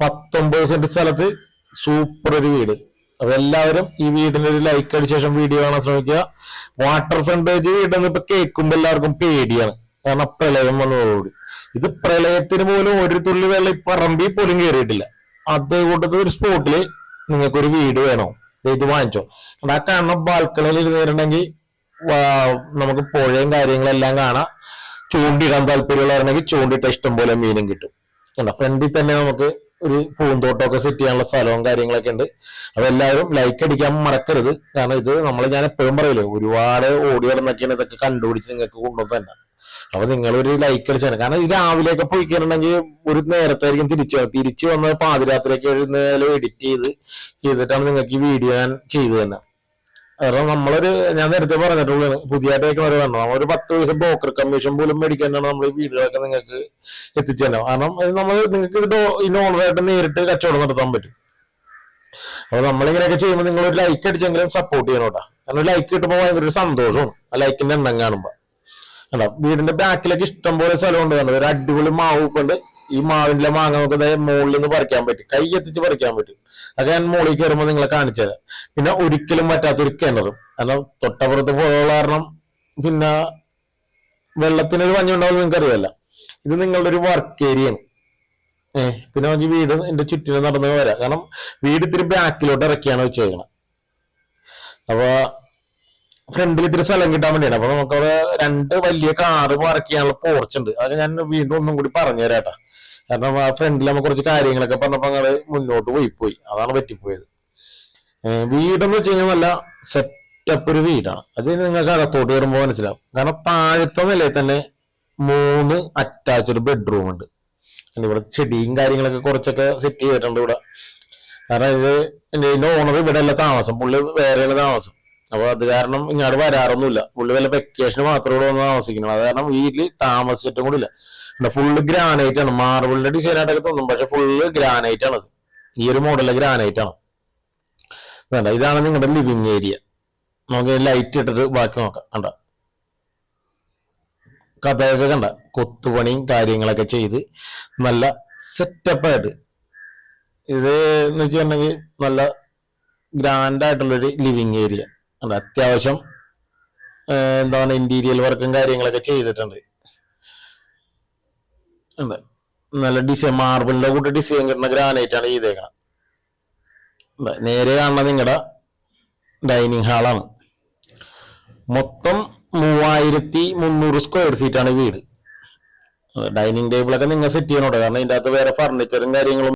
19 saint സ്ഥലത്ത് super ഒരു വീട്. അപ്പൊ എല്ലാവരും ഈ വീടിന് ഒരു ലൈക്ക് അടിച്ച ശേഷം വീഡിയോ കാണാൻ ശ്രമിക്കുക. വാട്ടർ ഫ്രണ്ടേജ് വീടെന്ന് ഇപ്പൊ കേൾക്കുമ്പോ എല്ലാവർക്കും പേടിയാണ്, കാരണം പ്രളയം വന്നതോടുകൂടി. ഇത് പ്രളയത്തിന് പോലും ഒരു തുള്ളി വെള്ളം ഈ പറമ്പിൽ പോലും കയറിയിട്ടില്ല. അതേകൂട്ടത്തിൽ ഒരു സ്പോട്ടില് നിങ്ങൾക്കൊരു വീട് വേണോ, ഇത് വാങ്ങിച്ചോ. ആ കാണുന്ന ബാൽക്കണിയിൽ ഇരുന്നിട്ടുണ്ടെങ്കിൽ നമുക്ക് പുഴയും കാര്യങ്ങളെല്ലാം കാണാം. ചൂണ്ടിടാൻ താല്പര്യമുള്ളവരുണ്ടെങ്കിൽ ചൂണ്ടിട്ട ഇഷ്ടം പോലെ മീനും കിട്ടും. ഫ്രണ്ടിൽ തന്നെ നമുക്ക് ഒരു പൂന്തോട്ടമൊക്കെ സെറ്റ് ചെയ്യാനുള്ള സ്ഥലവും കാര്യങ്ങളൊക്കെ ഉണ്ട്. അപ്പൊ എല്ലാവരും ലൈക്ക് അടിക്കാൻ മറക്കരുത്. കാരണം ഇത് ഞാൻ എപ്പോഴും പറയില്ലേ, ഒരുപാട് ഓടി നടന്നൊക്കെയാണ് ഇതൊക്കെ കണ്ടുപിടിച്ച് നിങ്ങൾക്ക് കൊണ്ടുവന്ന് തന്നെ. അപ്പൊ നിങ്ങളൊരു ലൈക്ക് അടിച്ചാണ്. കാരണം ഈ രാവിലെയൊക്കെ പോയി കഴിഞ്ഞിട്ടുണ്ടെങ്കിൽ ഒരു നേരത്തായിരിക്കും തിരിച്ചു വന്നത് പാതിരാത്രിയൊക്കെ എഡിറ്റ് ചെയ്തിട്ടാണ് നിങ്ങൾക്ക് ഈ വീഡിയോ ഞാൻ ചെയ്തു തന്നെ. കാരണം ഞാൻ നേരത്തെ പറഞ്ഞിട്ടുള്ളൂ, പുതിയതായിട്ടൊക്കെ വരണം. ഒരു 10 ദിവസം ബ്രോക്കർ കമ്മീഷൻ പോലും മേടിക്കാനാണ് നമ്മൾ ഈ വീഡിയോകളൊക്കെ നിങ്ങൾക്ക് എത്തിച്ചു തന്നെ. കാരണം നിങ്ങൾക്ക് ഇത് ഓണറായിട്ട് നേരിട്ട് കച്ചവടം നടത്താൻ പറ്റും. അപ്പൊ നമ്മളിങ്ങനെയൊക്കെ ചെയ്യുമ്പോൾ നിങ്ങളൊരു ലൈക്ക് അടിച്ചെങ്കിലും സപ്പോർട്ട് ചെയ്യണം കേട്ടോ. കാരണം ലൈക്ക് കിട്ടുമ്പോൾ ഭയങ്കര ഒരു സന്തോഷമാണ് ആ ലൈക്കിന്റെ എണ്ണം കാണുമ്പോ. കണ്ടോ, വീടിന്റെ ബാക്കിലേക്ക് ഇഷ്ടം പോലെ സ്ഥലമുണ്ട്. കണ്ടത് ഒരു അടിപൊളി മാവ് ഉണ്ട്. ഈ മാവിന്റെ മാങ്ങ നമുക്ക് മുകളിൽ നിന്ന് പറിക്കാൻ പറ്റും, കൈ എത്തിച്ച് പറിക്കാൻ പറ്റും. അത് ഞാൻ മുകളിൽ കയറുമ്പോൾ നിങ്ങളെ കാണിച്ചു തരാം. പിന്നെ ഒരിക്കലും പറ്റാത്തൊരു കിണറും, കാരണം തൊട്ടപ്പുറത്ത് പോയുള്ള കാരണം പിന്നെ വെള്ളത്തിനൊരു പഞ്ഞുണ്ടാവും, നിങ്ങൾക്ക് അറിയാമല്ല. ഇത് നിങ്ങളുടെ ഒരു വർക്ക് ഏരിയയാണ്. പിന്നെ നമുക്ക് വീട് എന്റെ ചുറ്റിനും നടന്നു വരാം. കാരണം വീട് ഇത്തിരി ബാക്കിലോട്ട് ഇറക്കിയാണ് വെച്ചേക്കണം. അപ്പൊ ഫ്രണ്ടിൽ ഇത്തിരി സ്ഥലം കിട്ടാൻ വേണ്ടിയാണ്. അപ്പൊ നമുക്കവിടെ 2 വലിയ കാറ് പാർക്ക് ചെയ്യാനുള്ള പോർച്ച് ഉണ്ട്. അത് ഞാൻ വീണ്ടും ഒന്നും കൂടി പറഞ്ഞു തരാട്ടാ. കാരണം ആ ഫ്രണ്ടിൽ നമുക്ക് കുറച്ച് കാര്യങ്ങളൊക്കെ പറഞ്ഞപ്പോ ഞങ്ങള് മുന്നോട്ട് പോയി അതാണ് പറ്റിപ്പോയത്. വീടെന്ന് വെച്ച് കഴിഞ്ഞാൽ നല്ല സെറ്റപ്പ് ഒരു വീടാണ്. അത് നിങ്ങൾക്ക് അകത്തോട്ട് കയറുമ്പോൾ മനസ്സിലാവും. കാരണം താഴത്തെ നിലയിൽ തന്നെ 3 അറ്റാച്ച്ഡ് ബെഡ്റൂം ഉണ്ട്. ഇവിടെ ചെടിയും കാര്യങ്ങളൊക്കെ കുറച്ചൊക്കെ സെറ്റ് ചെയ്തിട്ടുണ്ട് ഇവിടെ. കാരണം ഇതിന്റെ ഓണർ ഇവിടെ അല്ല താമസം, പുള്ളി വേറെയാണ് താമസം. അപ്പൊ അത് കാരണം ഇങ്ങോട്ട് വരാറൊന്നുമില്ല. പുള്ളി വല്ല വെക്കേഷന് മാത്രമേ ഇവിടെ വന്ന് താമസിക്കണം. അത് കാരണം വീട്ടിൽ താമസിച്ചിട്ടും കൂടി ഇല്ല. ഫുള്ള് ഗ്രാനൈറ്റ് ആണ്, മാർബിളിന്റെ ഡിസൈൻ ആയിട്ടൊക്കെ തോന്നും, പക്ഷെ ഫുള്ള് ഗ്രാനൈറ്റ് ആണ്. ഈ ഒരു മോഡലിലെ ഗ്രാനൈറ്റ് ആണ്. ഇതാണ് നിങ്ങളുടെ ലിവിങ് ഏരിയ. നമുക്ക് ലൈറ്റ് ഇട്ടിട്ട് ബാക്കി നോക്കാം. കണ്ട കഥയൊക്കെ കണ്ട കൊത്തുപണിയും കാര്യങ്ങളൊക്കെ ചെയ്ത് നല്ല സെറ്റപ്പായിട്ട് ഇത് എന്ന് വെച്ചിട്ടുണ്ടെങ്കിൽ നല്ല ഗ്രാൻഡ് ആയിട്ടുള്ളൊരു ലിവിങ് ഏരിയ. അത്യാവശ്യം എന്താണ് ഇന്റീരിയൽ വർക്കും കാര്യങ്ങളൊക്കെ ചെയ്തിട്ടുണ്ട്. നല്ല ഡിസൈൻ, മാർബിളിന്റെ കൂടെ ഡിസൈൻ കിട്ടുന്ന ഗ്രാനൈറ്റ് ആണ് ചെയ്തേക്കണം. നേരെ കാണുന്ന നിങ്ങളുടെ ഡൈനിങ് ഹാളാണ്. മൊത്തം 3300 സ്ക്വയർ ഫീറ്റ് ആണ് വീട്. ഡൈനിങ് ടേബിളൊക്കെ നിങ്ങൾ സെറ്റ് ചെയ്യണോട്ടെ, കാരണം ഇതിന്റെ അകത്ത് വേറെ ഫർണിച്ചറും കാര്യങ്ങളും